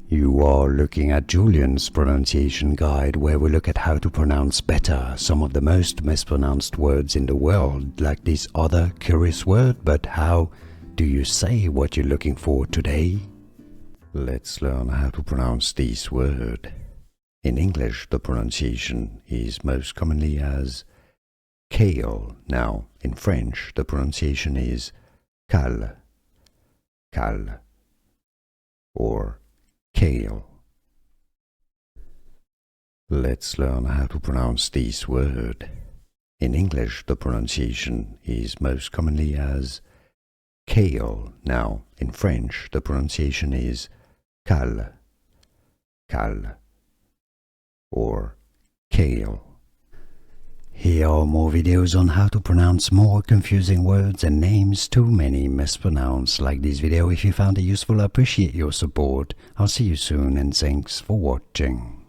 You are looking at Julian's pronunciation guide, where we look at how to pronounce better some of the most mispronounced words in the world, like this other curious word. But how do you say what you're looking for today? Let's learn how to pronounce this word. In English, the pronunciation is most commonly as Cale. Now, in French, the pronunciation is Cale, Cale, or Cale. Let's learn how to pronounce this word. In English, the pronunciation is most commonly as Cale. Now, in French, the pronunciation is Cale, Cale, or Cale. Here are more videos on how to pronounce more confusing words and names too many mispronounced. Like this video if you found it useful. I appreciate your support. I'll see you soon and thanks for watching.